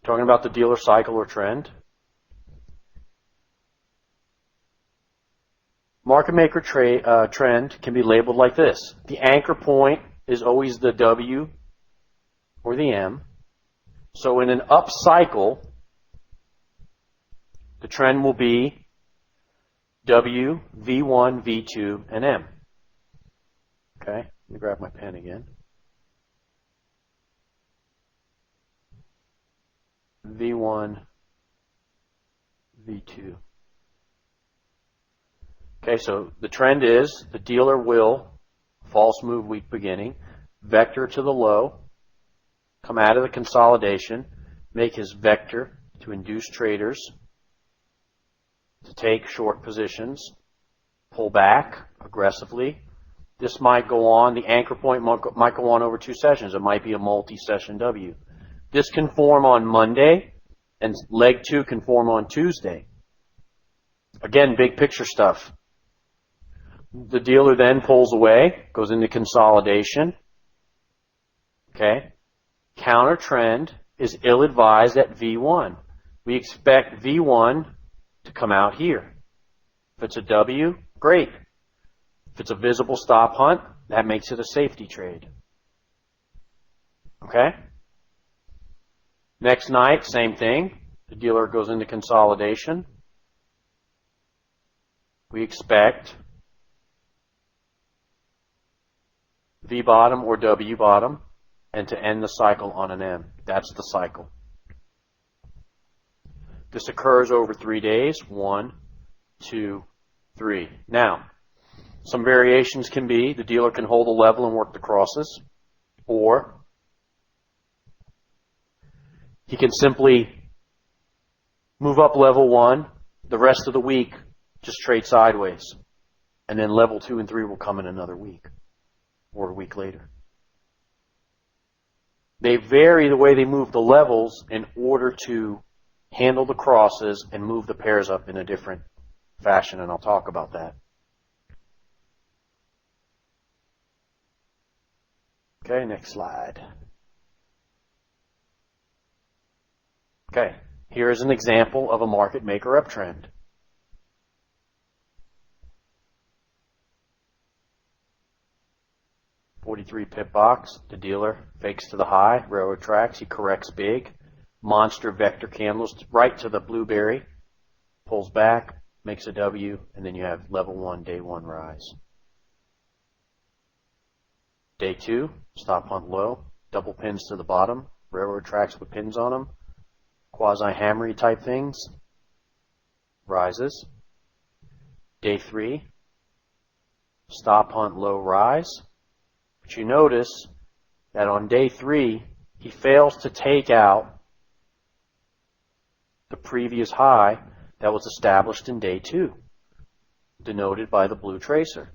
Talking about the dealer cycle or trend. Market maker trend can be labeled like this. The anchor point is always the W or the M. So in an up cycle, the trend will be W, V1, V2, and M. Okay, let me grab my pen again. V1, V2. Okay, so the trend is the dealer will, false move week beginning, vector to the low, come out of the consolidation, make his vector to induce traders to take short positions, pull back aggressively. This might go on, the anchor point might go on over 2 sessions. It might be a multi-session W. This can form on Monday, and leg 2 can form on Tuesday. Again, big picture stuff. The dealer then pulls away, goes into consolidation. Okay. Counter trend is ill-advised at V1. We expect V1 to come out here. If it's a W, great. If it's a visible stop hunt, that makes it a safety trade. Okay? Next night, same thing. The dealer goes into consolidation. We expect V bottom or W bottom, and to end the cycle on an M. That's the cycle. This occurs over 3 days. 1, 2, 3. Now, some variations can be the dealer can hold a level and work the crosses, or he can simply move up level 1, the rest of the week just trade sideways, and then level 2 and 3 will come in another week or a week later. They vary the way they move the levels in order to handle the crosses and move the pairs up in a different fashion, and I'll talk about that. Okay, next slide. Okay, here is an example of a market maker uptrend. $43 pip box, the dealer fakes to the high, railroad tracks, he corrects big, monster vector candles right to the blueberry, pulls back, makes a W, and then you have level 1, day 1 rise. Day 2, stop hunt low, double pins to the bottom, railroad tracks with pins on them, quasi-hammery type things, rises. Day 3, stop hunt low rise. But you notice that on day 3, he fails to take out the previous high that was established in day 2, denoted by the blue tracer.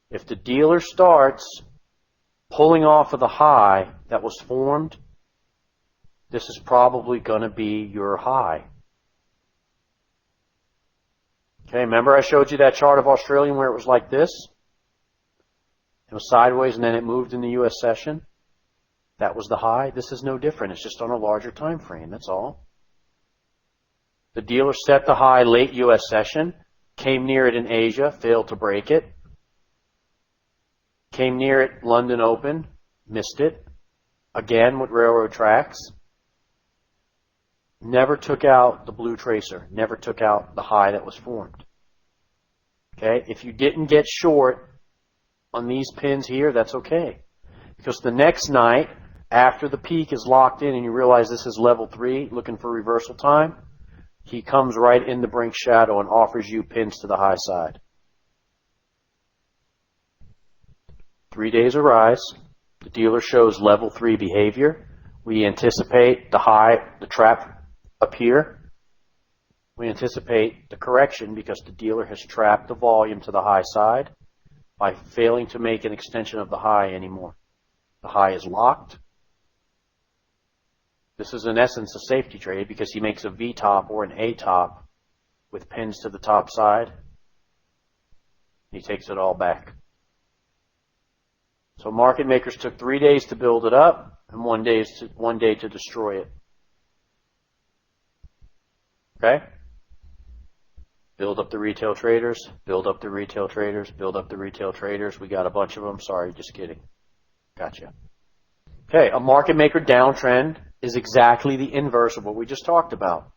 If the dealer starts pulling off of the high that was formed, this is probably going to be your high. Okay, remember I showed you that chart of Australian where it was like this? It was sideways and then it moved in the U.S. session. That was the high. This is no different. It's just on a larger time frame. That's all. The dealer set the high late U.S. session, came near it in Asia, failed to break it. Came near it London Open, missed it. Again with railroad tracks. Never took out the blue tracer. Never took out the high that was formed. Okay, if you didn't get short on these pins here, that's okay. Because the next night, after the peak is locked in and you realize this is level 3, looking for reversal time, he comes right in the brink shadow and offers you pins to the high side. 3 days of rise. The dealer shows level 3 behavior. We anticipate the high, the trap up here. We anticipate the correction because the dealer has trapped the volume to the high side by failing to make an extension of the high anymore. The high is locked. This is in essence a safety trade because he makes a V top or an A top with pins to the top side. He takes it all back. So market makers took 3 days to build it up and 1 day to destroy it. Okay? Build up the retail traders, build up the retail traders, build up the retail traders. We got a bunch of them. Sorry, just kidding. Gotcha. Okay, a market maker downtrend is exactly the inverse of what we just talked about.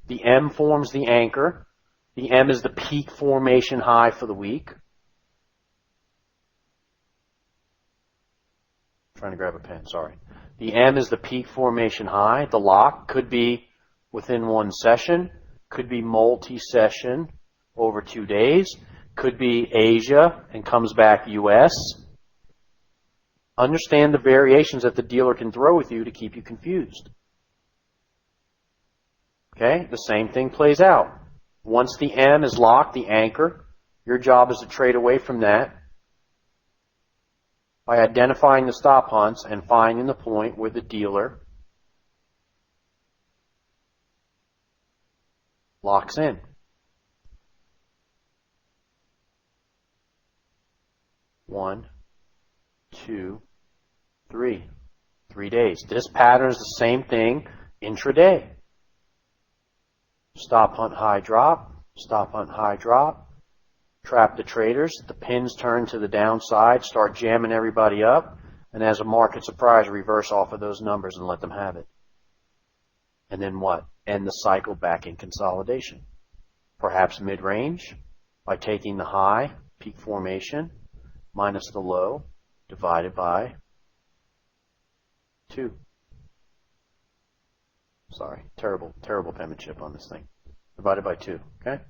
The M forms the anchor. The M is the peak formation high for the week. Trying to grab a pen, sorry. The M is the peak formation high. The lock could be within one session, could be multi-session over 2 days, could be Asia and comes back US. Understand the variations that the dealer can throw with you to keep you confused. Okay, the same thing plays out. Once the M is locked, the anchor, your job is to trade away from that by identifying the stop hunts and finding the point where the dealer locks in. One, two, three. 3 days. This pattern is the same thing intraday. Stop hunt high drop, stop hunt high drop, trap the traders, the pins turn to the downside, start jamming everybody up, and as a market surprise, reverse off of those numbers and let them have it. And then what? End the cycle back in consolidation. Perhaps mid-range by taking the high, peak formation, minus the low, divided by 2. Sorry, terrible penmanship on this thing. Divided by 2, okay?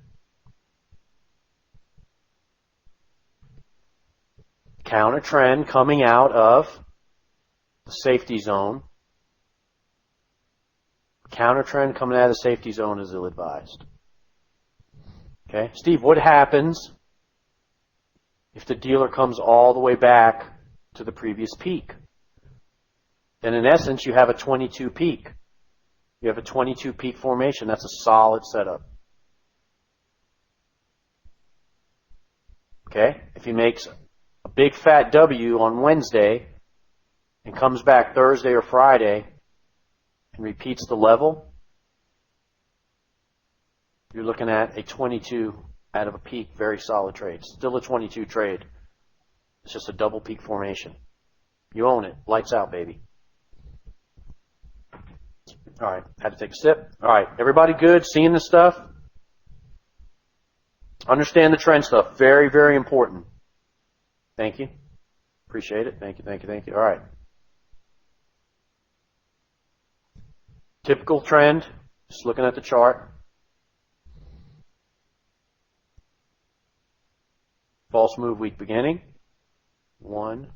Counter trend coming out of the safety zone. Counter trend coming out of the safety zone is ill-advised. Okay, Steve, what happens if the dealer comes all the way back to the previous peak? Then in essence, you have a 22 peak. You have a 22 peak formation. That's a solid setup. Okay? If he makes a big fat W on Wednesday and comes back Thursday or Friday and repeats the level, you're looking at a 22 out of a peak, very solid trade. Still a 22 trade. It's just a double peak formation. You own it. Lights out, baby. All right, had to take a sip. All right, everybody good? Seeing this stuff? Understand the trend stuff. Very, very important. Thank you. Appreciate it. Thank you, thank you, thank you. All right. Typical trend, just looking at the chart. False move week beginning. 1,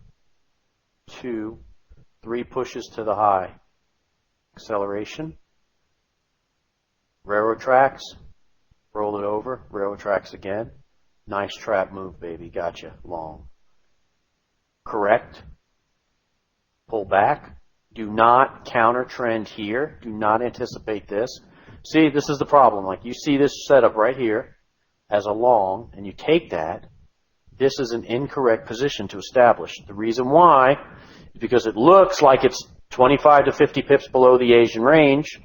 2, 3 pushes to the high. Acceleration, railroad tracks, roll it over, railroad tracks again. Nice trap move, baby. Gotcha. Long. Correct. Pull back. Do not counter trend here. Do not anticipate this. See, this is the problem. Like you see this setup right here as a long, and you take that. This is an incorrect position to establish. The reason why is because it looks like it's 25 to 50 pips below the Asian range.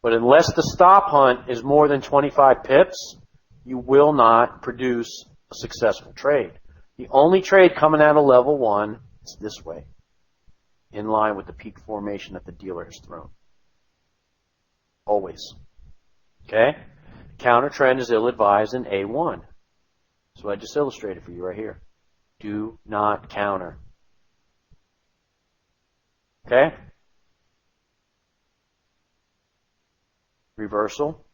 But unless the stop hunt is more than 25 pips, you will not produce a successful trade. The only trade coming out of level 1 is this way, in line with the peak formation that the dealer has thrown. Always. Okay? Counter trend is ill-advised in A1. So I just illustrated for you right here. Do not counter. Okay? Reversal,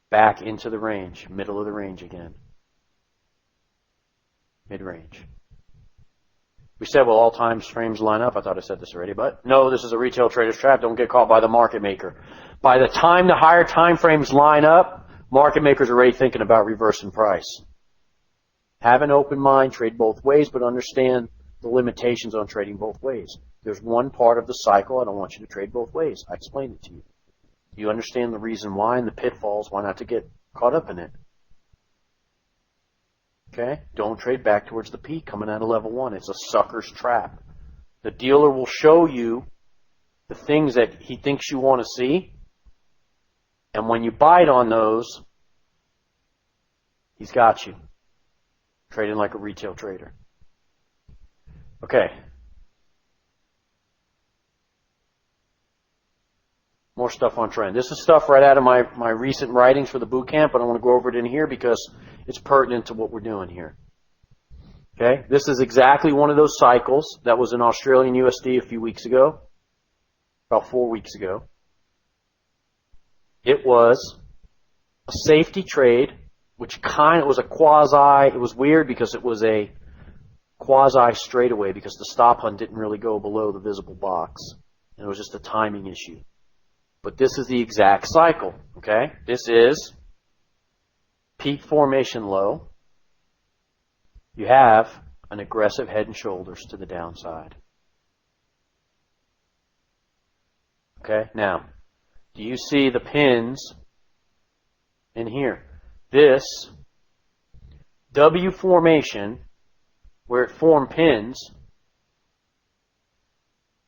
back into the range, middle of the range again. Mid-range. We said, well, all time frames line up. I thought I said this already, but no, this is a retail trader's trap. Don't get caught by the market maker. By the time the higher time frames line up, market makers are already thinking about reversing price. Have an open mind, trade both ways, but understand the limitations on trading both ways. There's one part of the cycle I don't want you to trade both ways. I explained it to you. You understand the reason why and the pitfalls, why not to get caught up in it. Okay? Don't trade back towards the peak coming out of level 1. It's a sucker's trap. The dealer will show you the things that he thinks you want to see, And when you bite on those, he's got you. Trading like a retail trader. Okay. More stuff on trend. This is stuff right out of my recent writings for the boot camp, but I want to go over it in here because it's pertinent to what we're doing here. Okay, this is exactly one of those cycles that was in Australian USD a few weeks ago, about 4 weeks ago. It was a safety trade, which kind of was a quasi, it was weird because it was a quasi straightaway because the stop hunt didn't really go below the visible box. And it was just a timing issue. But this is the exact cycle, okay? This is peak formation low. You have an aggressive head and shoulders to the downside. Okay, now, do you see the pins in here? This W formation, where it formed pins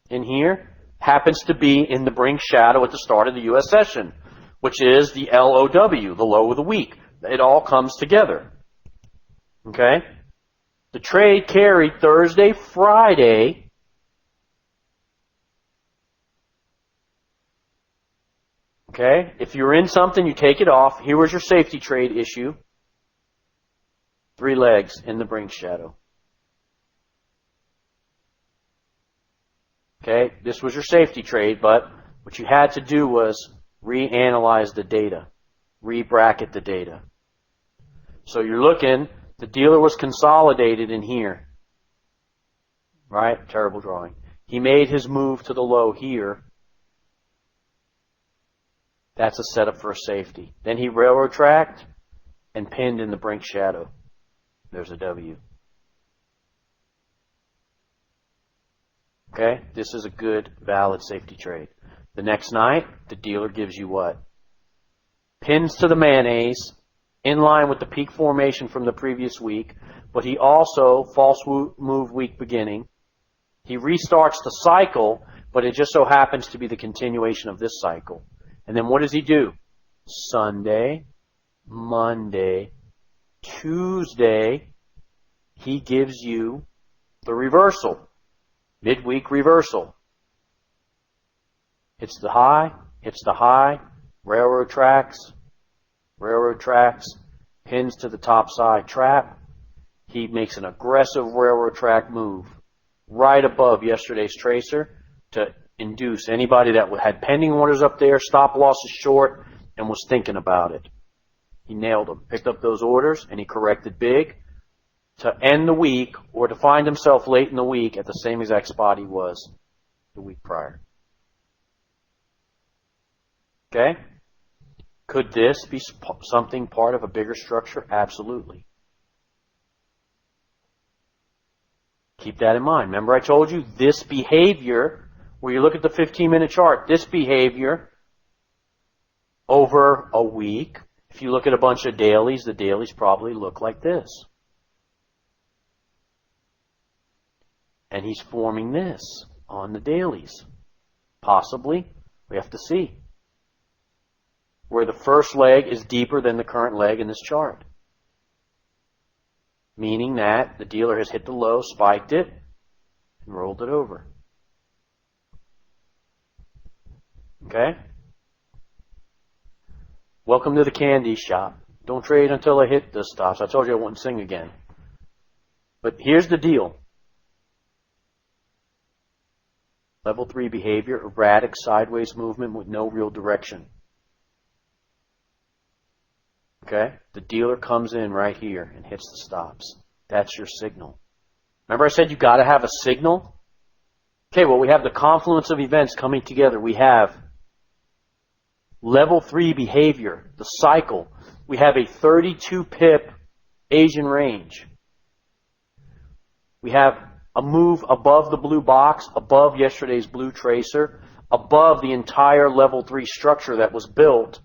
in here, happens to be in the Brink shadow at the start of the U.S. session, which is the LOW, the low of the week. It all comes together. Okay? The trade carried Thursday, Friday. Okay? If you're in something, you take it off. Here was your safety trade issue. 3 legs in the Brink shadow. Okay? This was your safety trade, but what you had to do was reanalyze the data. Re-bracket the data. So you're looking, the dealer was consolidated in here. Right? Terrible drawing. He made his move to the low here. That's a setup for a safety. Then he railroad tracked and pinned in the Brink shadow. There's a W. Okay? This is a good, valid safety trade. The next night, the dealer gives you what? Pins to the mayonnaise, in line with the peak formation from the previous week, but he also, false move week beginning, he restarts the cycle, but it just so happens to be the continuation of this cycle. And then what does he do? Sunday, Monday, Tuesday, he gives you the reversal. Midweek reversal. Hits the high, railroad tracks, pins to the top side trap. He makes an aggressive railroad track move right above yesterday's tracer to induce anybody that had pending orders up there, stop losses short, and was thinking about it. He nailed them, picked up those orders, and he corrected big to end the week or to find himself late in the week at the same exact spot he was the week prior. Okay? Could this be something part of a bigger structure? Absolutely. Keep that in mind. Remember I told you this behavior, where you look at the 15-minute chart, this behavior over a week, if you look at a bunch of dailies, the dailies probably look like this. And he's forming this on the dailies. Possibly. We have to see. Where the first leg is deeper than the current leg in this chart. Meaning that the dealer has hit the low, spiked it, and rolled it over. Okay? Welcome to the candy shop. Don't trade until I hit the stops. I told you I wouldn't sing again. But here's the deal. Level 3 behavior, erratic sideways movement with no real direction. Okay? The dealer comes in right here and hits the stops. That's your signal. Remember I said you got to have a signal? Okay, well we have the confluence of events coming together. We have level 3 behavior, the cycle. We have a 32 pip Asian range. We have a move above the blue box, above yesterday's blue tracer, above the entire level 3 structure that was built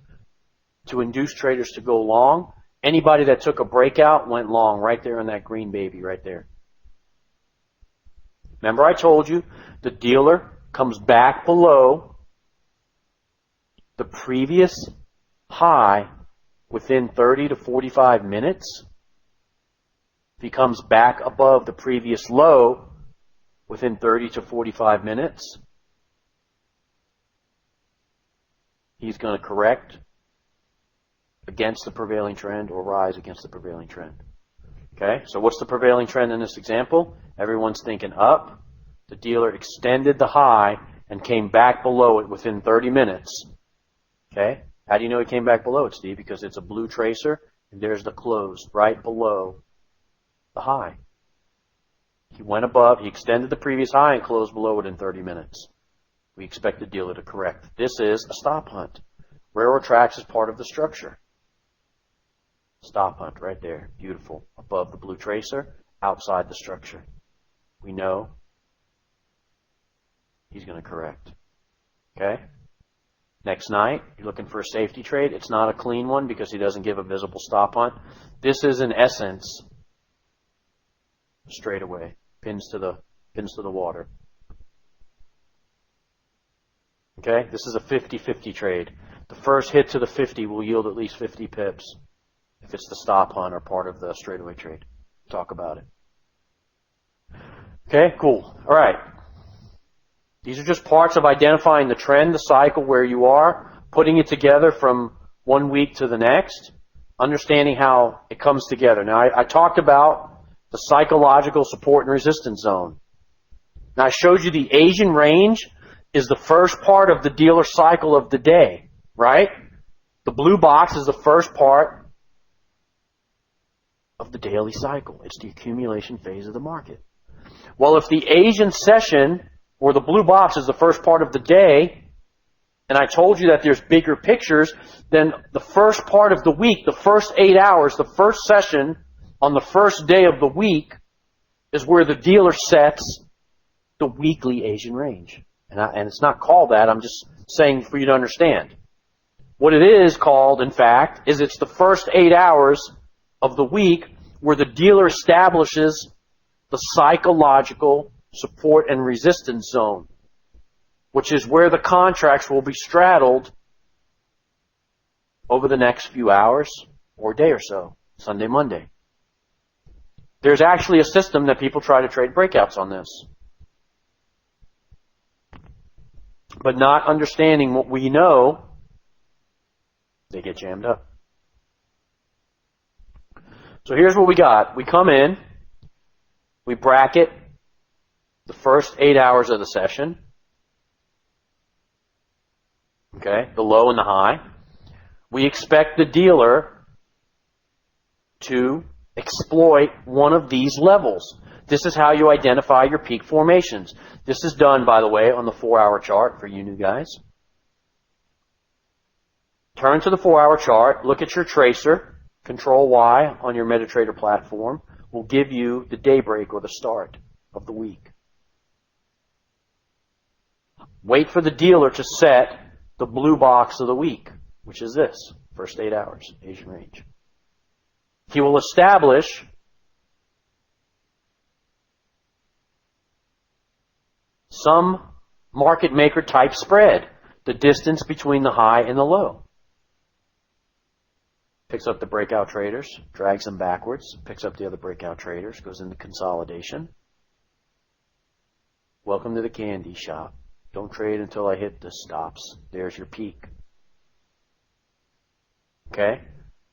to induce traders to go long. Anybody that took a breakout went long right there in that green baby right there. Remember I told you the dealer comes back below the previous high within 30 to 45 minutes, if he comes back above the previous low within 30 to 45 minutes, he's going to correct against the prevailing trend or rise against the prevailing trend. Okay, so what's the prevailing trend in this example? Everyone's thinking up. The dealer extended the high and came back below it within 30 minutes. Okay, how do you know he came back below it, Steve? Because it's a blue tracer, and there's the close right below the high. He went above, he extended the previous high and closed below it in 30 minutes. We expect the dealer to correct. This is a stop hunt. Railroad tracks is part of the structure. Stop hunt right there. Beautiful. Above the blue tracer, outside the structure. We know he's going to correct. Okay? Next night, you're looking for a safety trade. It's not a clean one because he doesn't give a visible stop hunt. This is, in essence, straightaway. Pins to the water. Okay? This is a 50-50 trade. The first hit to the 50 will yield at least 50 pips if it's the stop hunt or part of the straightaway trade. Talk about it. Okay, cool. All right. These are just parts of identifying the trend, the cycle, where you are, putting it together from one week to the next, understanding how it comes together. Now, I talked about the psychological support and resistance zone. Now, I showed you the Asian range is the first part of the dealer cycle of the day, right? The blue box is the first part of the daily cycle. It's the accumulation phase of the market. Well, if the Asian session or the blue box is the first part of the day, and I told you that there's bigger pictures, then the first part of the week, the first 8 hours, the first session on the first day of the week is where the dealer sets the weekly Asian range. And it's not called that. I'm just saying for you to understand. What it is called, in fact, is it's the first 8 hours of the week where the dealer establishes the psychological support and resistance zone, which is where the contracts will be straddled over the next few hours or day or so, Sunday, Monday. There's actually a system that people try to trade breakouts on this. But not understanding what we know, they get jammed up. So here's what we got. We come in, we bracket the first 8 hours of the session. Okay, the low and the high. We expect the dealer to exploit one of these levels. This is how you identify your peak formations. This is done, by the way, on the 4-hour chart for you new guys. Turn to the 4-hour chart, look at your tracer, Control Y on your MetaTrader platform will give you the daybreak or the start of the week. Wait for the dealer to set the blue box of the week, which is this, first 8 hours, Asian range. He will establish some market maker type spread, the distance between the high and the low. Picks up the breakout traders, drags them backwards, picks up the other breakout traders, goes into consolidation. Welcome to the candy shop. Don't trade until I hit the stops. There's your peak. Okay?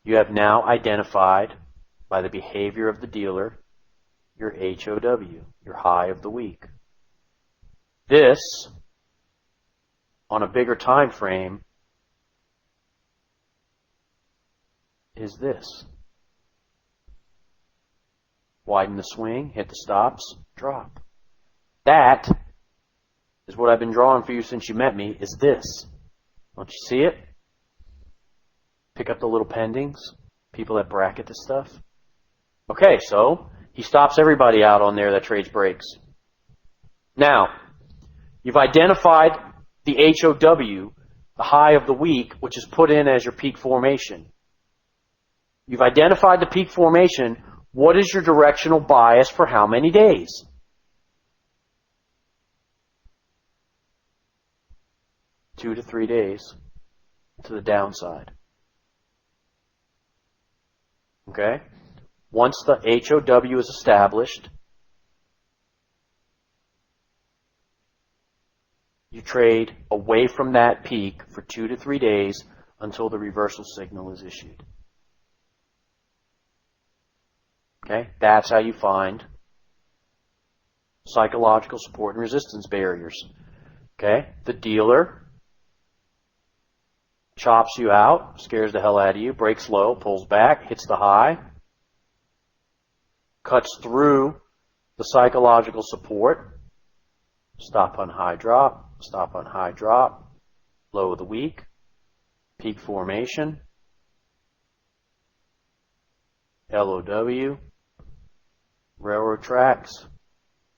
You have now identified by the behavior of the dealer your HOW, your high of the week. This, on a bigger time frame, is this. Widen the swing, hit the stops, drop. That is what I've been drawing for you since you met me, is this. Don't you see it? Pick up the little pendings, people that bracket this stuff. Okay, so he stops everybody out on there that trades breaks. Now, you've identified the HOW, the high of the week, which is put in as your peak formation. You've identified the peak formation. What is your directional bias for how many days? Two to 3 days to the downside. Okay? Once the HOW is established, you trade away from that peak for 2 to 3 days until the reversal signal is issued. Okay? That's how you find psychological support and resistance barriers. Okay? The dealer chops you out, scares the hell out of you, breaks low, pulls back, hits the high, cuts through the psychological support, stop on high drop, stop on high drop, low of the week, peak formation, LOW, railroad tracks,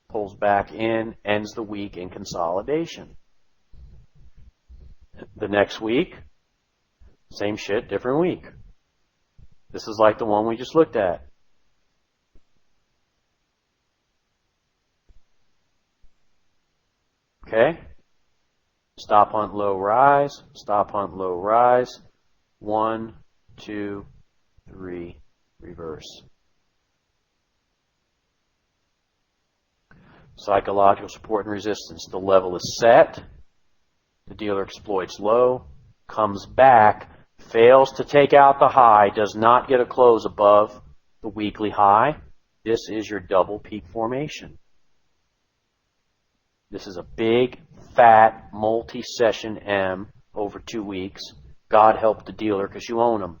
pulls back in, ends the week in consolidation. The next week, same shit, different week. This is like the one we just looked at. Okay? Stop hunt, low rise, stop hunt, low rise. 1, 2, 3, reverse. Psychological support and resistance. The level is set. The dealer exploits low, comes back, fails to take out the high, does not get a close above the weekly high. This is your double peak formation. This is a big, fat, multi-session M over 2 weeks. God help the dealer because you own them.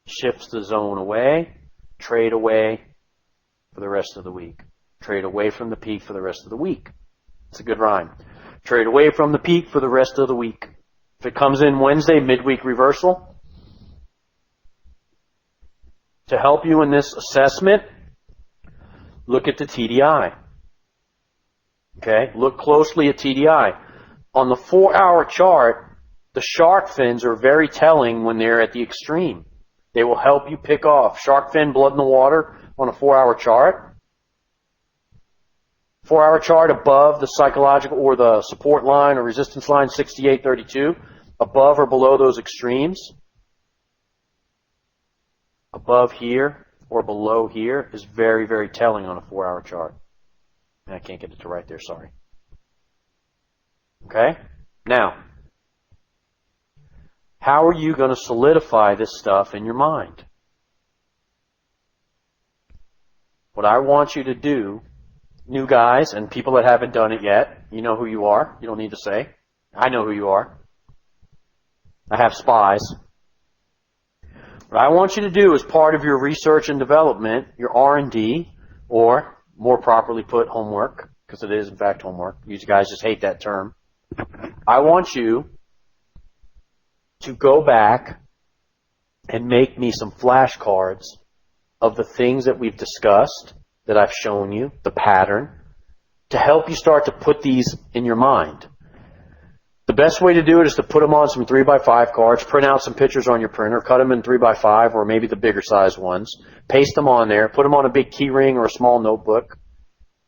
Shifts the zone away, trade away for the rest of the week. Trade away from the peak for the rest of the week. It's a good rhyme. Trade away from the peak for the rest of the week. If it comes in Wednesday, midweek reversal. To help you in this assessment, look at the TDI. Okay, look closely at TDI. On the 4-hour chart, the shark fins are very telling when they're at the extreme. They will help you pick off shark fin, blood in the water on a 4-hour chart. 4-hour chart above the psychological or the support line or resistance line 68.32, above or below those extremes. Above here or below here is very, very telling on a 4-hour chart. I can't get it to right there, sorry. Okay? Now, how are you going to solidify this stuff in your mind? What I want you to do, new guys and people that haven't done it yet, you know who you are. You don't need to say. I know who you are. I have spies. What I want you to do as part of your research and development, your R&D, or more properly put, homework, because it is, in fact, homework. You guys just hate that term. I want you to go back and make me some flashcards of the things that we've discussed, that I've shown you, the pattern, to help you start to put these in your mind. The best way to do it is to put them on some 3x5 cards, print out some pictures on your printer, cut them in 3x5 or maybe the bigger size ones, paste them on there, put them on a big key ring or a small notebook,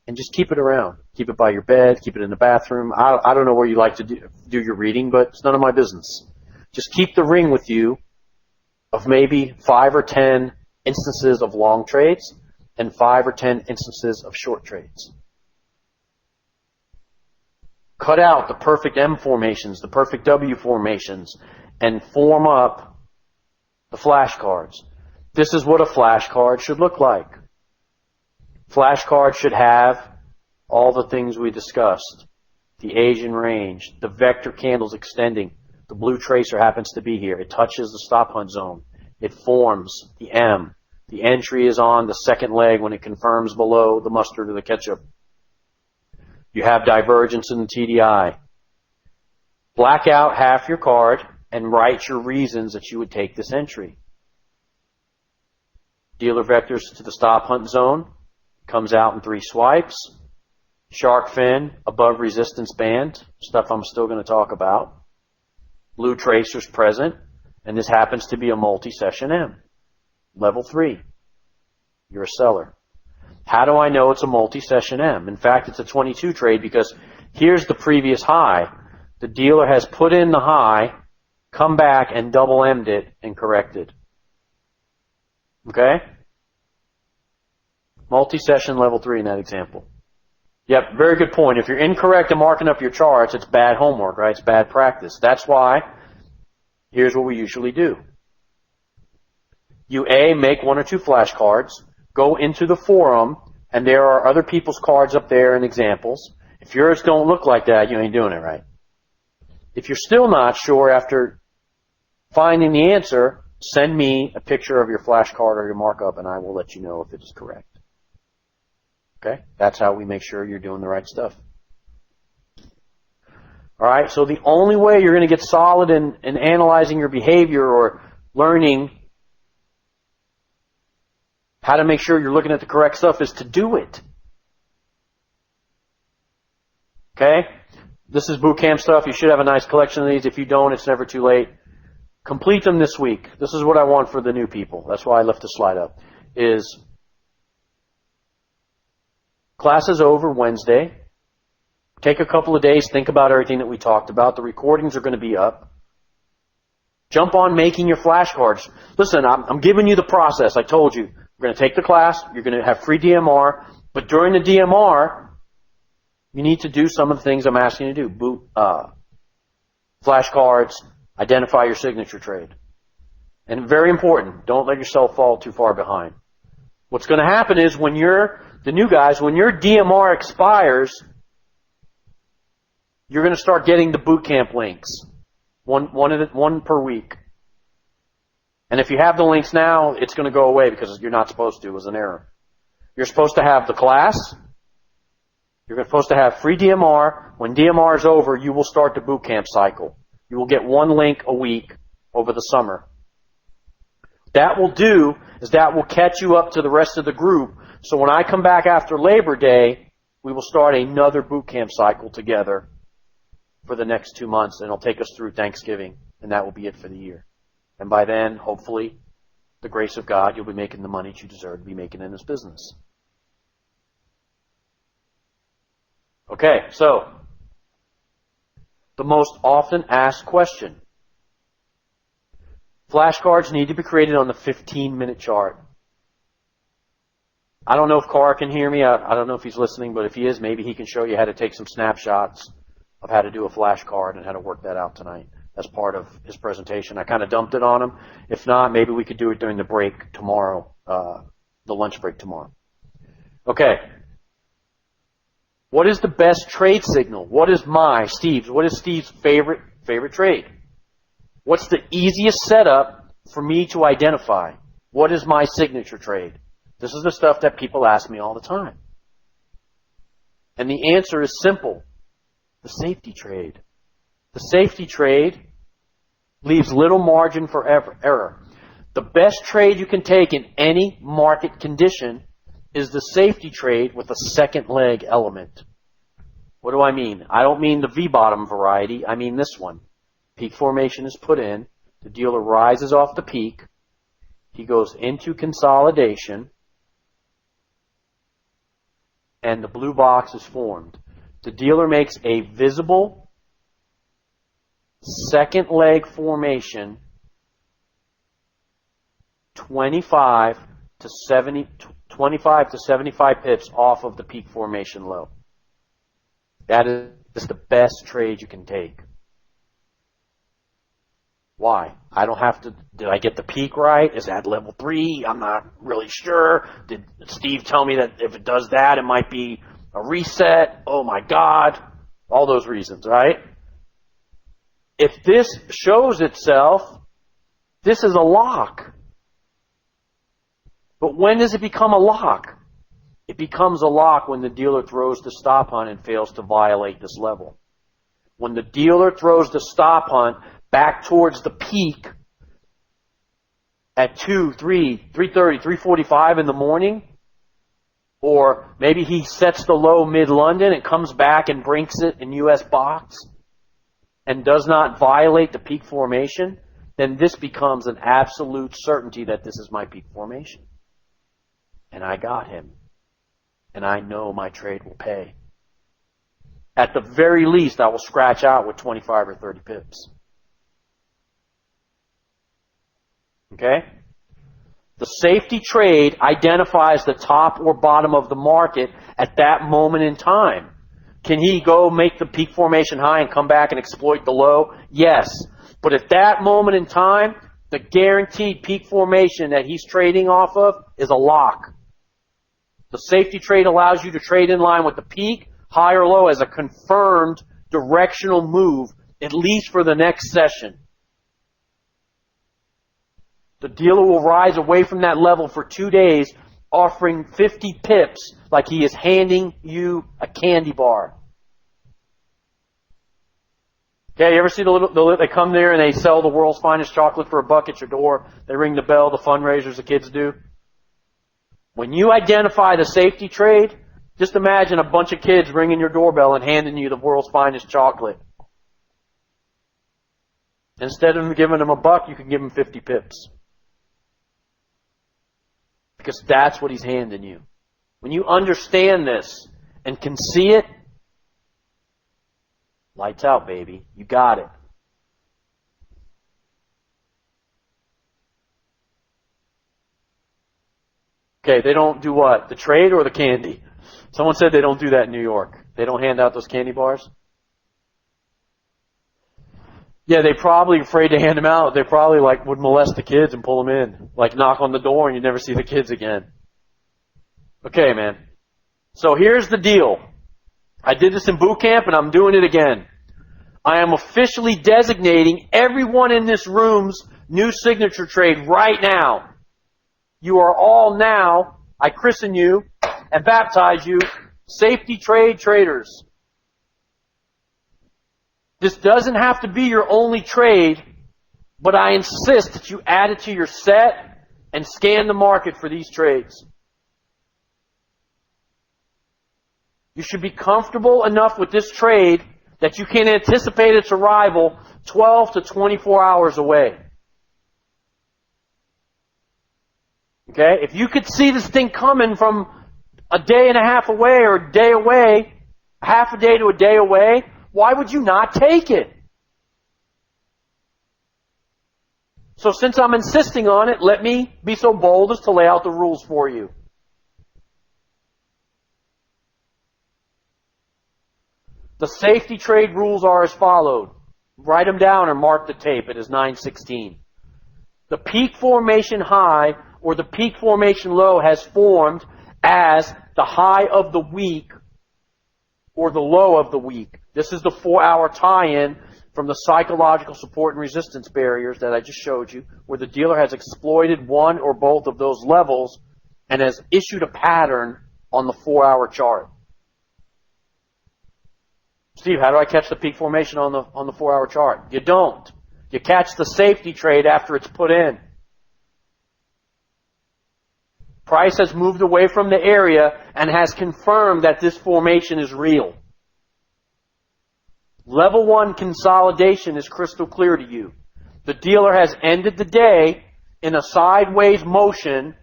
and just keep it around. Keep it by your bed, keep it in the bathroom. I don't know where you like to do your reading, but it's none of my business. Just keep the ring with you of maybe 5 or 10 instances of long trades and 5 or 10 instances of short trades. Cut out the perfect M formations, the perfect W formations, and form up the flashcards. This is what a flashcard should look like. Flashcard should have all the things we discussed. The Asian range, the vector candles extending. The blue tracer happens to be here. It touches the stop hunt zone. It forms the M. The entry is on the second leg when it confirms below the mustard or the ketchup. You have divergence in the TDI. Black out half your card and write your reasons that you would take this entry. Dealer vectors to the stop hunt zone. Comes out in 3 swipes. Shark fin above resistance band. Stuff I'm still going to talk about. Blue tracers present. And this happens to be a multi-session M. Level 3. You're a seller. How do I know it's a multi-session M? In fact, it's a 22 trade because here's the previous high. The dealer has put in the high, come back and double M'd it and corrected. Okay? Multi-session level 3 in that example. Yep, very good point. If you're incorrect in marking up your charts, it's bad homework, right? It's bad practice. That's why, here's what we usually do. You make 1 or 2 flashcards, go into the forum, and there are other people's cards up there and examples. If yours don't look like that, you ain't doing it right. If you're still not sure after finding the answer, send me a picture of your flashcard or your markup, and I will let you know if it is correct. Okay? That's how we make sure you're doing the right stuff. All right? So the only way you're going to get solid in analyzing your behavior or learning how to make sure you're looking at the correct stuff is to do it. Okay? This is boot camp stuff. You should have a nice collection of these. If you don't, it's never too late. Complete them this week. This is what I want for the new people. That's why I left the slide up. Is class is over Wednesday. Take a couple of days, think about everything that we talked about. The recordings are going to be up. Jump on making your flashcards. Listen, I'm giving you the process. I told you. We're going to take the class. You're going to have free DMR. But during the DMR, you need to do some of the things I'm asking you to do. Boot flashcards, identify your signature trade. And very important, don't let yourself fall too far behind. What's going to happen is when you're, the new guys, when your DMR expires, you're going to start getting the boot camp links. One per week. And if you have the links now, it's going to go away because you're not supposed to. It was an error. You're supposed to have the class. You're supposed to have free DMR. When DMR is over, you will start the boot camp cycle. You will get 1 link a week over the summer. That will do is that will catch you up to the rest of the group. So when I come back after Labor Day, we will start another boot camp cycle together for the next 2 months, and it'll take us through Thanksgiving, and that will be it for the year. And by then, hopefully, the grace of God, you'll be making the money you deserve to be making in this business. Okay, so the most often asked question. Flashcards need to be created on the 15-minute chart. I don't know if Carr can hear me. I don't know if he's listening, but if he is, maybe he can show you how to take some snapshots of how to do a flashcard and how to work that out tonight as part of his presentation. I kind of dumped it on him. If not, maybe we could do it during the break tomorrow, the lunch break tomorrow. Okay. What is the best trade signal? What is Steve's favorite trade? What's the easiest setup for me to identify? What is my signature trade? This is the stuff that people ask me all the time. And the answer is simple. The safety trade. The safety trade leaves little margin for error. The best trade you can take in any market condition is the safety trade with a second leg element. What do I mean? I don't mean the V-bottom variety. I mean this one. Peak formation is put in. The dealer rises off the peak. He goes into consolidation. And the blue box is formed. The dealer makes a visible second leg formation 25 to 75 pips off of the peak formation low. That is the best trade you can take. Why? I don't have to, did I get the peak right? Is that level 3? I'm not really sure. Did Steve tell me that if it does that, it might be a reset? Oh my God. All those reasons, right? If this shows itself, this is a lock. But when does it become a lock? It becomes a lock when the dealer throws the stop hunt and fails to violate this level. When the dealer throws the stop hunt back towards the peak at 2, 3, 3:30, 3:45 in the morning, or maybe he sets the low mid-London and comes back and breaks it in US box and does not violate the peak formation, then this becomes an absolute certainty that this is my peak formation. And I got him. And I know my trade will pay. At the very least, I will scratch out with 25 or 30 pips. Okay? The safety trade identifies the top or bottom of the market at that moment in time. Can he go make the peak formation high and come back and exploit the low? Yes. But at that moment in time, the guaranteed peak formation that he's trading off of is a lock. The safety trade allows you to trade in line with the peak, high or low, as a confirmed directional move, at least for the next session. The dealer will rise away from that level for 2 days, offering 50 pips like he is handing you a candy bar. Okay, you ever see they come there and they sell the world's finest chocolate for $1 at your door? They ring the bell, the fundraisers the kids do. When you identify the safety trade, just imagine a bunch of kids ringing your doorbell and handing you the world's finest chocolate. Instead of giving them $1, you can give them 50 pips. Because that's what he's handing you. When you understand this and can see it, lights out, baby. You got it. Okay, they don't do what? The trade or the candy? Someone said they don't do that in New York. They don't hand out those candy bars? Yeah, they probably afraid to hand them out. They probably would molest the kids and pull them in. Knock on the door and you never see the kids again. Okay, man. So here's the deal. I did this in boot camp and I'm doing it again. I am officially designating everyone in this room's new signature trade right now. You are all now, I christen you and baptize you, safety trade traders. This doesn't have to be your only trade, but I insist that you add it to your set and scan the market for these trades. You should be comfortable enough with this trade that you can anticipate its arrival 12 to 24 hours away. Okay? If you could see this thing coming from a day and a half away or a day away, half a day to a day away, why would you not take it? So since I'm insisting on it, let me be so bold as to lay out the rules for you. The safety trade rules are as followed. Write them down or mark the tape. It is 9:16. The peak formation high or the peak formation low has formed as the high of the week or the low of the week. This is the 4-hour tie-in from the psychological support and resistance barriers that I just showed you, where the dealer has exploited one or both of those levels and has issued a pattern on the 4-hour chart. Steve, how do I catch the peak formation on the 4-hour chart? You don't. You catch the safety trade after it's put in. Price has moved away from the area and has confirmed that this formation is real. Level 1 consolidation is crystal clear to you. The dealer has ended the day in a sideways motion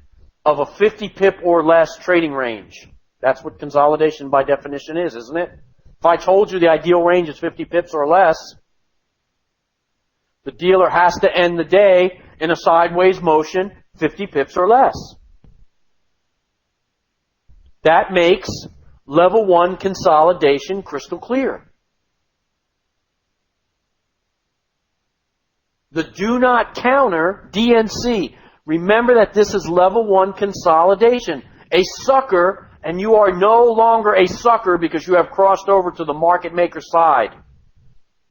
of a 50 pip or less trading range. That's what consolidation by definition is, isn't it? If I told you the ideal range is 50 pips or less, the dealer has to end the day in a sideways motion, 50 pips or less. That makes level 1 consolidation crystal clear. The do not counter, DNC. Remember that this is level 1 consolidation. A sucker, and you are no longer a sucker because you have crossed over to the market maker side.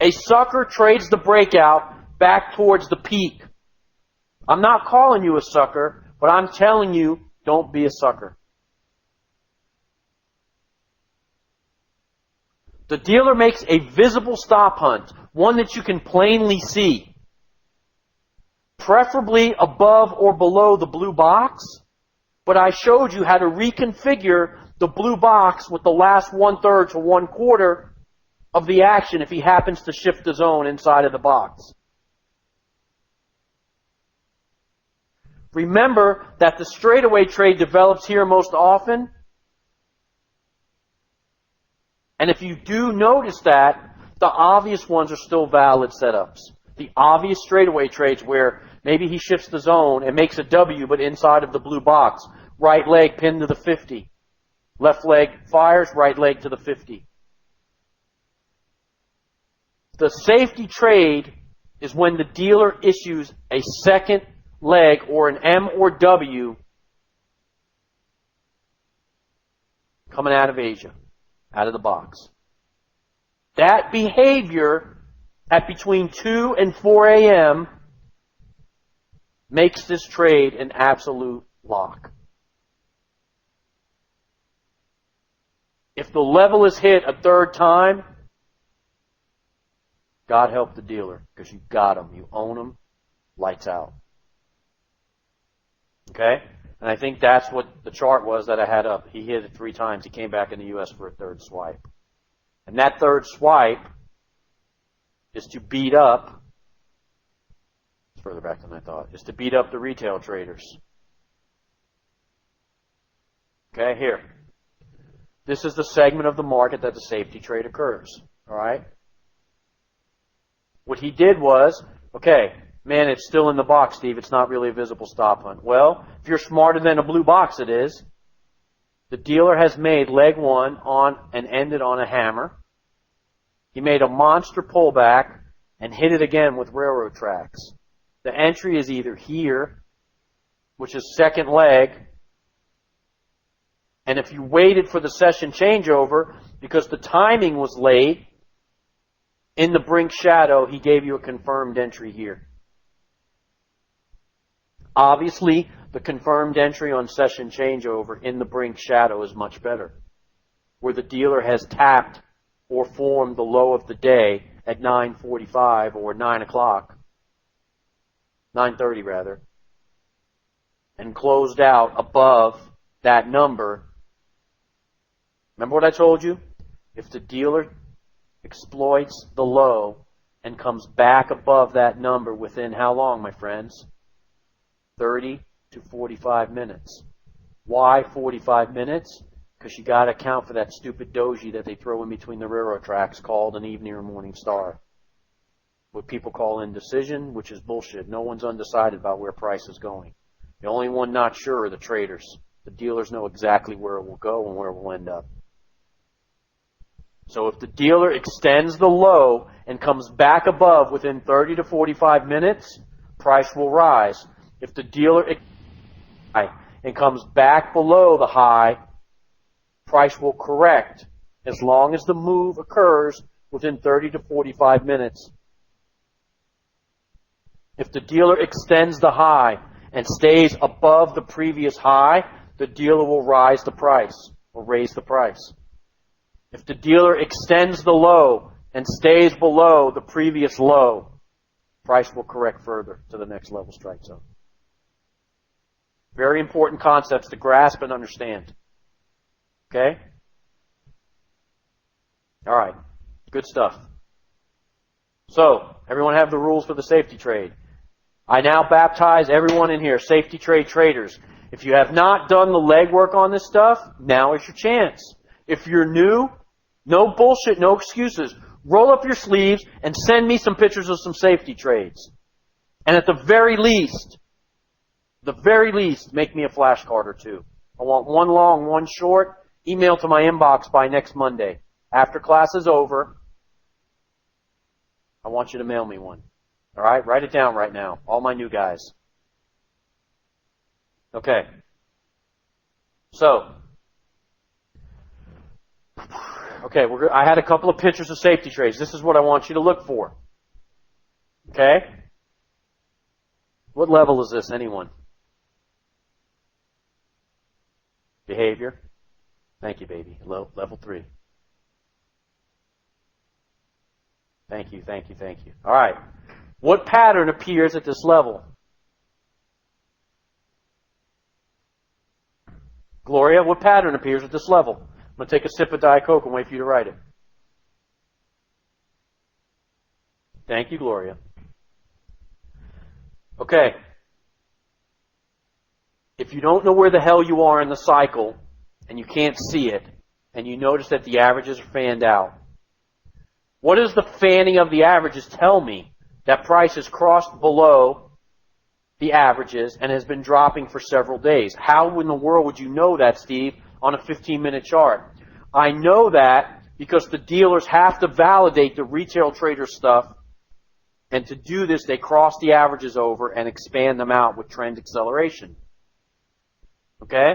A sucker trades the breakout back towards the peak. I'm not calling you a sucker, but I'm telling you, don't be a sucker. The dealer makes a visible stop hunt, one that you can plainly see. Preferably above or below the blue box, but I showed you how to reconfigure the blue box with the last 1/3 to 1/4 of the action if he happens to shift the zone inside of the box. Remember that the straightaway trade develops here most often. And if you do notice that, the obvious ones are still valid setups. The obvious straightaway trades where Maybe he shifts the zone and makes a W, but inside of the blue box. Right leg pinned to the 50. Left leg fires, right leg to the 50. The safety trade is when the dealer issues a second leg or an M or W coming out of Asia, out of the box. That behavior at between 2 and 4 a.m. makes this trade an absolute lock. If the level is hit a third time, God help the dealer, because you got them. You own them. Lights out. Okay? And I think that's what the chart was that I had up. He hit it 3 times. He came back in the U.S. for a third swipe. And that third swipe is to beat up, it's further back than I thought, is to beat up the retail traders. Okay, here. This is the segment of the market that the safety trade occurs. All right? What he did was, okay, man, it's still in the box, Steve. It's not really a visible stop hunt. Well, if you're smarter than a blue box, it is. The dealer has made leg 1 on and ended on a hammer. He made a monster pullback and hit it again with railroad tracks. The entry is either here, which is second leg, and if you waited for the session changeover, because the timing was late, in the brink shadow, he gave you a confirmed entry here. Obviously, the confirmed entry on session changeover in the brink shadow is much better, where the dealer has tapped or formed the low of the day at 9:45 or 9 o'clock, 9:30 rather, and closed out above that number. Remember what I told you? If the dealer exploits the low and comes back above that number within how long, my friends? 30 to 45 minutes. Why 45 minutes? Because you got to account for that stupid doji that they throw in between the railroad tracks called an evening or morning star. What people call indecision, which is bullshit. No one's undecided about where price is going. The only one not sure are the traders. The dealers know exactly where it will go and where it will end up. So if the dealer extends the low and comes back above within 30 to 45 minutes, price will rise. If the dealer and comes back below the high, price will correct as long as the move occurs within 30 to 45 minutes. If the dealer extends the high and stays above the previous high, the dealer will rise the price or raise the price. If the dealer extends the low and stays below the previous low, price will correct further to the next level strike zone. Very important concepts to grasp and understand. Okay? All right. Good stuff. So, everyone have the rules for the safety trade. I now baptize everyone in here, safety trade traders. If you have not done the legwork on this stuff, now is your chance. If you're new, no bullshit, no excuses. Roll up your sleeves and send me some pictures of some safety trades. And at the very least, make me a flashcard or 2. I want 1 long, 1 short. Email to my inbox by next Monday. After class is over, I want you to mail me one. All right? Write it down right now. All my new guys. Okay. So, okay, I had a couple of pictures of safety trades. This is what I want you to look for. Okay? What level is this, anyone? Behavior. Thank you, baby. Level 3. Thank you, thank you, thank you. All right. What pattern appears at this level? Gloria, what pattern appears at this level? I'm going to take a sip of Diet Coke and wait for you to write it. Thank you, Gloria. Okay. If you don't know where the hell you are in the cycle, and you can't see it, and you notice that the averages are fanned out, what does the fanning of the averages tell me? That price is crossed below the averages and has been dropping for several days. How in the world would you know that, Steve, on a 15-minute chart? I know that because the dealers have to validate the retail trader stuff, and to do this, they cross the averages over and expand them out with trend acceleration. Okay?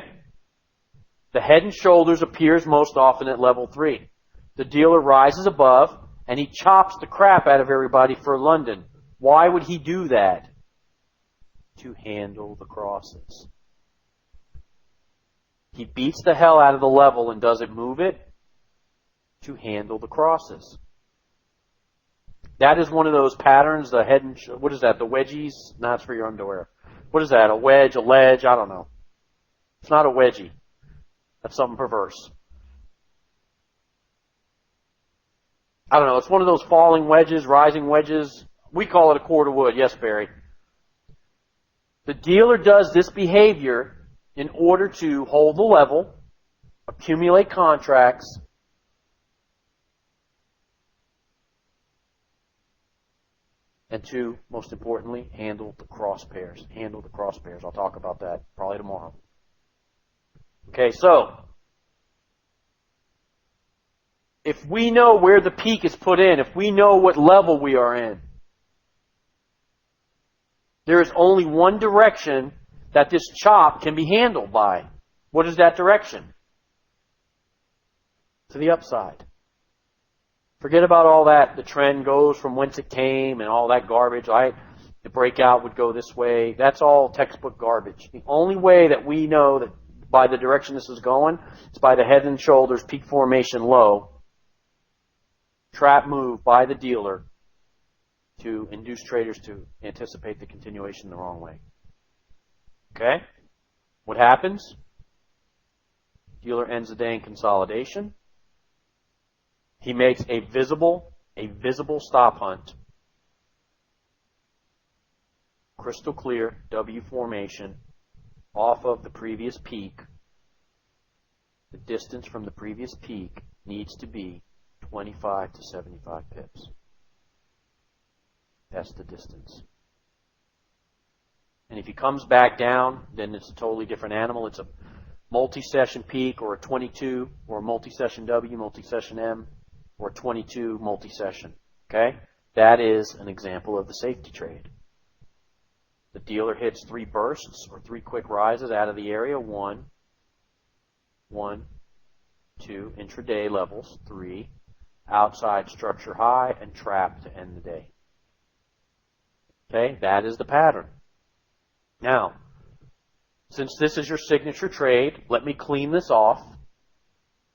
The head and shoulders appears most often at level 3. The dealer rises above, and he chops the crap out of everybody for London. Why would he do that? To handle the crosses. He beats the hell out of the level and doesn't move it to handle the crosses. That is one of those patterns, the head and what is that, the wedgies? No, it's for your underwear. What is that, a wedge, a ledge? I don't know. It's not a wedgie. That's something perverse. I don't know. It's one of those falling wedges, rising wedges. We call it a cord of wood. Yes, Barry. The dealer does this behavior in order to hold the level, accumulate contracts, and to, most importantly, handle the cross pairs. Handle the cross pairs. I'll talk about that probably tomorrow. Okay, so if we know where the peak is put in, if we know what level we are in, there is only one direction that this chop can be handled by. What is that direction? To the upside. Forget about all that. The trend goes from whence it came and all that garbage. Right? The breakout would go this way. That's all textbook garbage. The only way that we know that by the direction this is going is by the head and shoulders peak formation low. Trap move by the dealer to induce traders to anticipate the continuation the wrong way. Okay? What happens? Dealer ends the day in consolidation. He makes a visible stop hunt. Crystal clear W formation off of the previous peak. The distance from the previous peak needs to be 25 to 75 pips. That's the distance. And if he comes back down, then it's a totally different animal. It's a multi-session peak or a 22 or a multi-session W, multi-session M, or 22 multi-session. Okay? That is an example of the safety trade. The dealer hits 3 bursts or 3 quick rises out of the area. 1, 2, intraday levels. 3, outside structure high, and trap to end the day. Okay? That is the pattern. Now, since this is your signature trade, let me clean this off,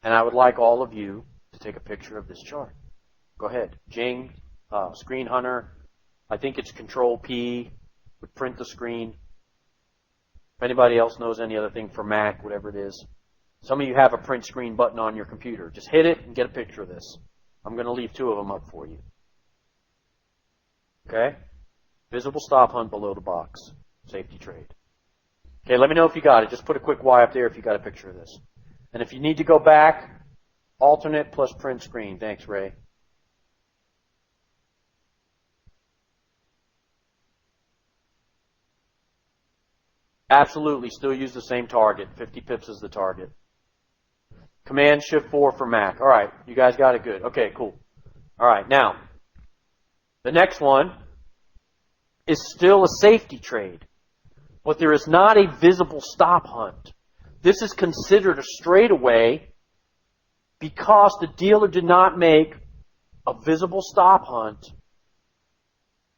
and I would like all of you to take a picture of this chart. Go ahead. Jing, Screen Hunter, I think it's Control P, would print the screen. If anybody else knows any other thing for Mac, whatever it is. Some of you have a print screen button on your computer. Just hit it and get a picture of this. I'm going to leave 2 of them up for you. Okay? Visible stop hunt below the box. Safety trade. Okay, let me know if you got it. Just put a quick Y up there if you got a picture of this. And if you need to go back, alternate plus print screen. Thanks, Ray. Absolutely, still use the same target. 50 pips is the target. Command Shift 4 for Mac. All right, you guys got it good. Okay, cool. All right, now, the next one is still a safety trade, but there is not a visible stop hunt. This is considered a straightaway because the dealer did not make a visible stop hunt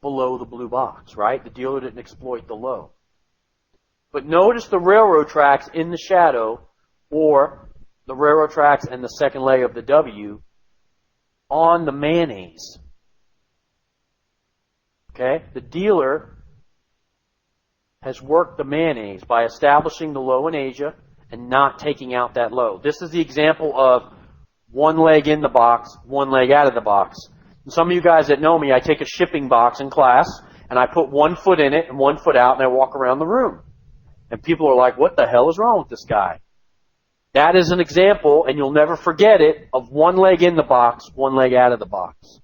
below the blue box, right? The dealer didn't exploit the low. But notice the railroad tracks in the shadow, or the railroad tracks and the second leg of the W on the mayonnaise. Okay? The dealer has worked the mayonnaise by establishing the low in Asia and not taking out that low. This is the example of one leg in the box, one leg out of the box. And some of you guys that know me, I take a shipping box in class and I put 1 foot in it and 1 foot out and I walk around the room. And people are like, what the hell is wrong with this guy? That is an example, and you'll never forget it, of one leg in the box, one leg out of the box.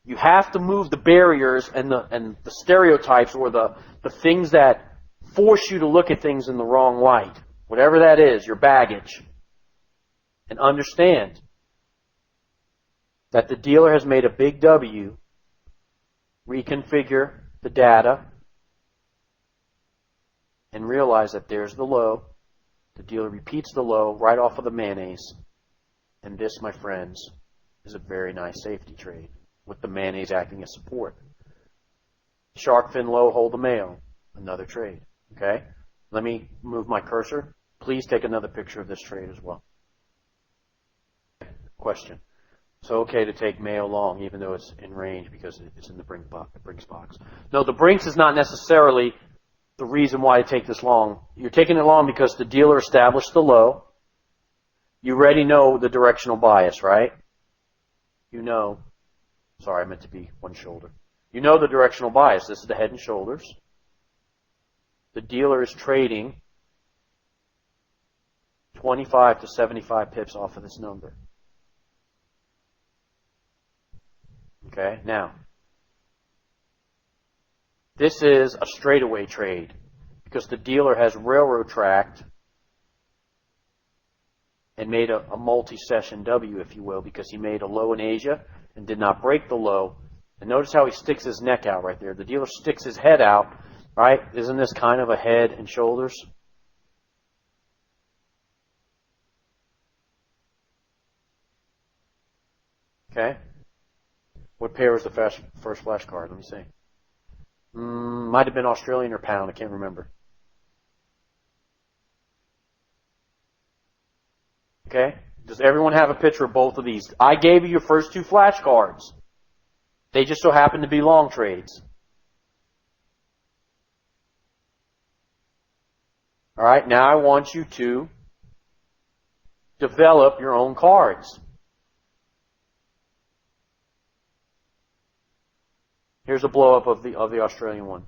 You have to move the barriers and the stereotypes or the things that force you to look at things in the wrong light. Whatever that is, your baggage. And understand that the dealer has made a big W, reconfigure the data, and realize that there's the low. The dealer repeats the low right off of the mayonnaise. And this, my friends, is a very nice safety trade, with the mayonnaise acting as support. Shark fin low, hold the male. Another trade. Okay? Let me move my cursor. Please take another picture of this trade as well. Question. So okay to take male long, even though it's in range because it's in the Brinks box. No, the Brinks is not necessarily the reason why I take this long. You're taking it long because the dealer established the low. You already know the directional bias, right? You know. Sorry, I meant to be one shoulder. You know the directional bias. This is the head and shoulders. The dealer is trading 25 to 75 pips off of this number. Okay, now, this is a straightaway trade because the dealer has railroad tracked and made a multi-session W, if you will, because he made a low in Asia and did not break the low. And notice how he sticks his neck out right there. The dealer sticks his head out, right? Isn't this kind of a head and shoulders? Okay. What pair was the first flash card? Let me see. Might have been Australian or pound. I can't remember. Okay. Does everyone have a picture of both of these? I gave you your first two flashcards. They just so happen to be long trades. All right. Now I want you to develop your own cards. Here's a blow-up of the Australian one.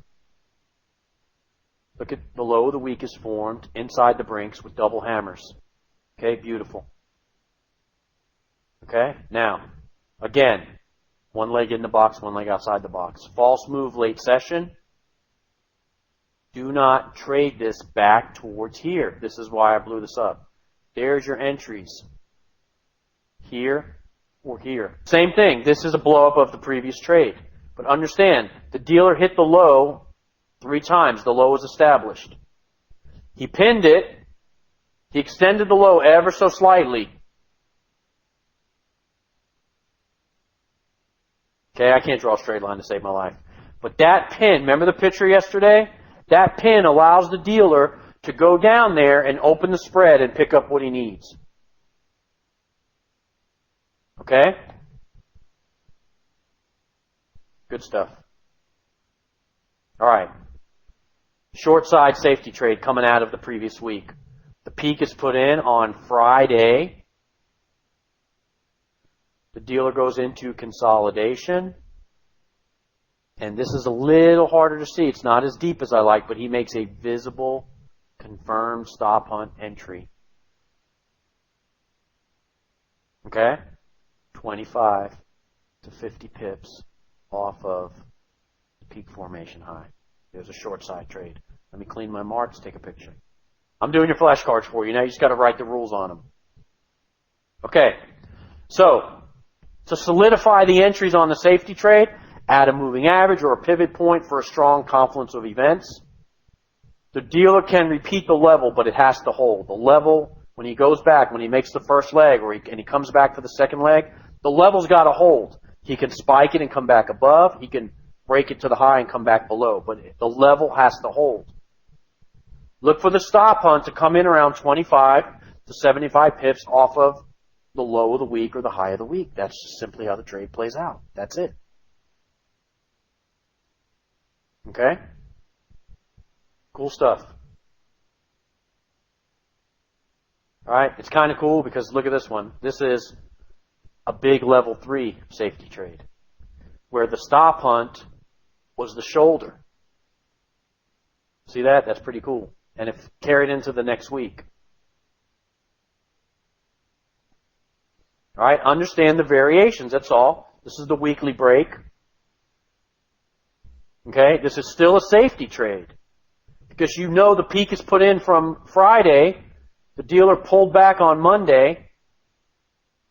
Look at the low of the week is formed inside the Brinks with double hammers. Okay, beautiful. Okay, now, again, one leg in the box, one leg outside the box. False move late session. Do not trade this back towards here. This is why I blew this up. There's your entries. Here or here. Same thing. This is a blow-up of the previous trade. But understand, the dealer hit the low 3 times. The low was established. He pinned it. He extended the low ever so slightly. Okay, I can't draw a straight line to save my life. But that pin, remember the picture yesterday? That pin allows the dealer to go down there and open the spread and pick up what he needs. Okay? Good stuff. All right. Short side safety trade coming out of the previous week. The peak is put in on Friday. The dealer goes into consolidation. And this is a little harder to see. It's not as deep as I like, but he makes a visible, confirmed stop hunt entry. Okay? 25 to 50 pips off of the peak formation high. There's a short side trade. Let me clean my marks, take a picture. I'm doing your flashcards for you. Now you just got to write the rules on them. Okay. So, to solidify the entries on the safety trade, add a moving average or a pivot point for a strong confluence of events. The dealer can repeat the level, but it has to hold. The level, when he goes back, when he makes the first leg and he comes back for the second leg, the level's got to hold. He can spike it and come back above. He can break it to the high and come back below. But the level has to hold. Look for the stop hunt to come in around 25 to 75 pips off of the low of the week or the high of the week. That's just simply how the trade plays out. That's it. Okay? Cool stuff. All right, it's kind of cool because look at this one. This is a big level 3 safety trade where the stop hunt was the shoulder. See that? That's pretty cool. And it carried into the next week. All right, understand the variations, that's all. This is the weekly break. Okay, this is still a safety trade. Because you know the peak is put in from Friday, the dealer pulled back on Monday,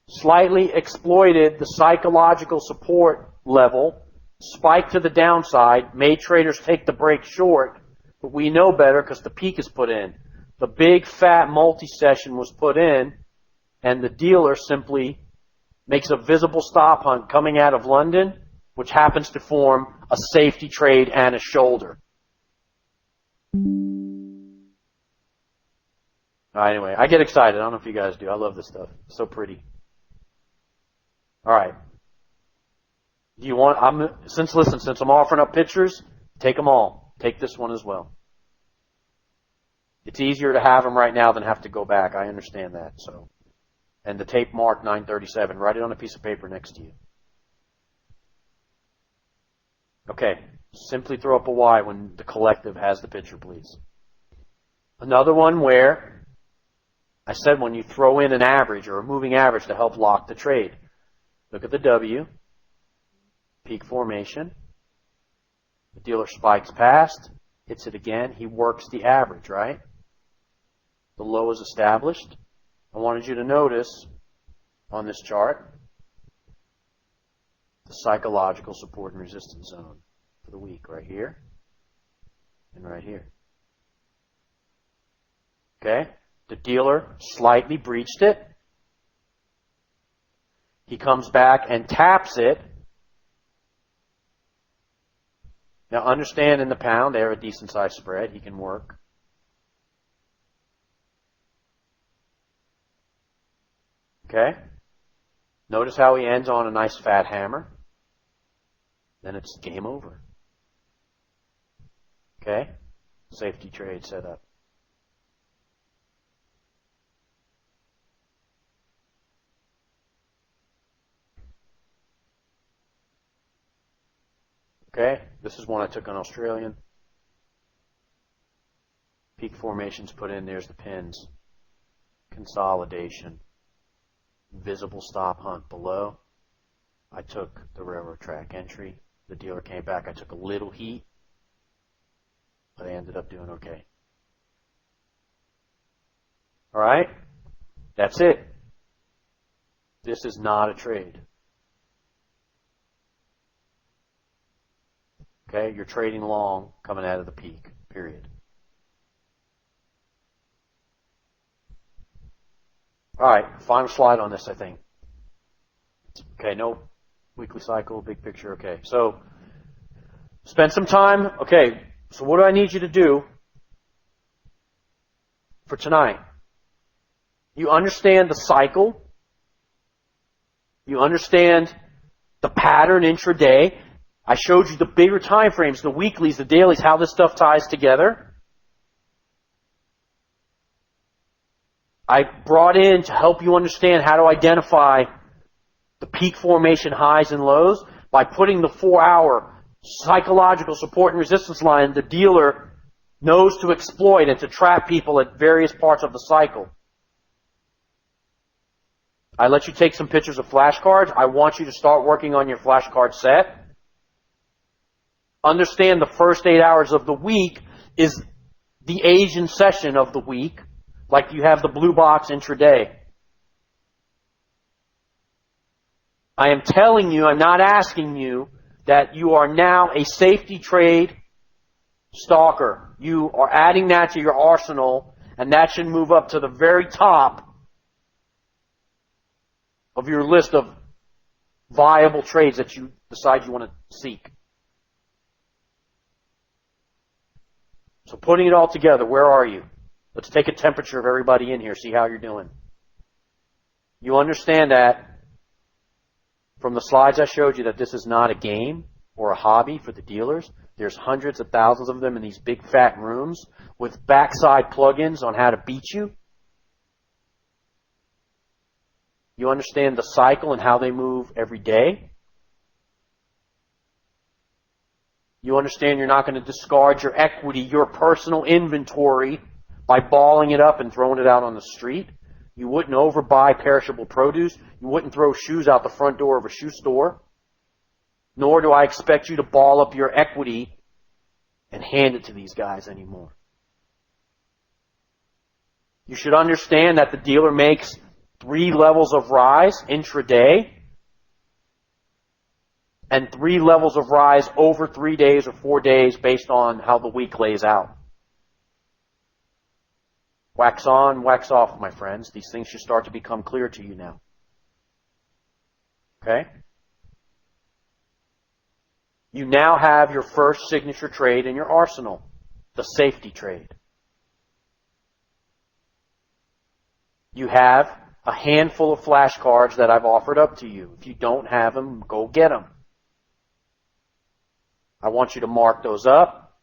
slightly exploited the psychological support level, spiked to the downside, made traders take the break short, but we know better because the peak is put in. The big fat multi-session was put in, and the dealer simply makes a visible stop hunt coming out of London, which happens to form a safety trade and a shoulder. Anyway, I get excited. I don't know if you guys do. I love this stuff. It's so pretty. All right. Do you want? Since I'm offering up pictures, take them all. Take this one as well. It's easier to have them right now than have to go back. I understand that. So, and the tape mark 937. Write it on a piece of paper next to you. Okay. Simply throw up a Y when the collective has the picture, please. Another one where I said when you throw in an average or a moving average to help lock the trade. Look at the W, peak formation. The dealer spikes past, hits it again. He works the average, right? The low is established. I wanted you to notice on this chart the psychological support and resistance zone for the week right here and right here. Okay? The dealer slightly breached it. He comes back and taps it. Now understand in the pound, they have a decent sized spread. He can work. Okay? Notice how he ends on a nice fat hammer. Then it's game over. Okay? Safety trade set up. Okay, this is one I took on Australian. Peak formations put in, there's the pins. Consolidation. Visible stop hunt below. I took the railroad track entry. The dealer came back. I took a little heat, but I ended up doing okay. All right, that's it. This is not a trade. Okay, you're trading long coming out of the peak, period. All right, final slide on this, I think. Okay, no weekly cycle, big picture, okay. So, spend some time. Okay, so what do I need you to do for tonight? You understand the cycle. You understand the pattern intraday. I showed you the bigger time frames, the weeklies, the dailies, how this stuff ties together. I brought in to help you understand how to identify the peak formation highs and lows by putting the 4-hour psychological support and resistance line the dealer knows to exploit and to trap people at various parts of the cycle. I let you take some pictures of flashcards. I want you to start working on your flashcard set. Understand the first 8 hours of the week is the Asian session of the week, like you have the blue box intraday. I am telling you, I'm not asking you, that you are now a safety trade stalker. You are adding that to your arsenal, and that should move up to the very top of your list of viable trades that you decide you want to seek. So putting it all together, where are you? Let's take a temperature of everybody in here, see how you're doing. You understand that from the slides I showed you that this is not a game or a hobby for the dealers. There's hundreds of thousands of them in these big fat rooms with backside plugins on how to beat you. You understand the cycle and how they move every day. You understand you're not going to discard your equity, your personal inventory, by balling it up and throwing it out on the street. You wouldn't overbuy perishable produce. You wouldn't throw shoes out the front door of a shoe store. Nor do I expect you to ball up your equity and hand it to these guys anymore. You should understand that the dealer makes 3 levels of rise intraday and 3 levels of rise over 3 days or 4 days based on how the week lays out. Wax on, wax off, my friends. These things should start to become clear to you now. Okay? You now have your first signature trade in your arsenal, the safety trade. You have a handful of flashcards that I've offered up to you. If you don't have them, go get them. I want you to mark those up.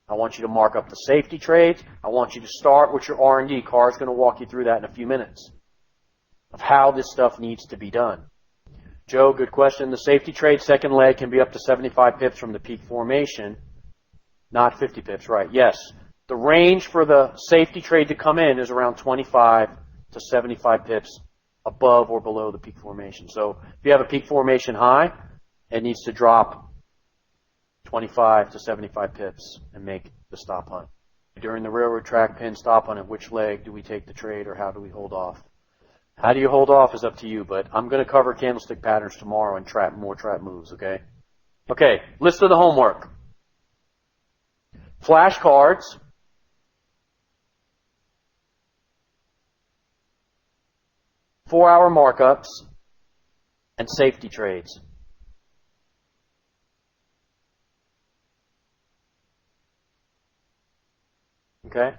I want you to mark up the safety trades. I want you to start with your R&D. Carr's going to walk you through that in a few minutes of how this stuff needs to be done. Joe, good question. The safety trade second leg can be up to 75 pips from the peak formation, not 50 pips, right? Yes. The range for the safety trade to come in is around 25 to 75 pips above or below the peak formation. So if you have a peak formation high, it needs to drop 25 to 75 pips and make the stop hunt. During the railroad track pin stop hunt, at which leg do we take the trade or how do we hold off? How do you hold off is up to you, but I'm going to cover candlestick patterns tomorrow and more trap moves, okay? Okay, list of the homework. Flashcards. Four-hour markups and safety trades. Okay?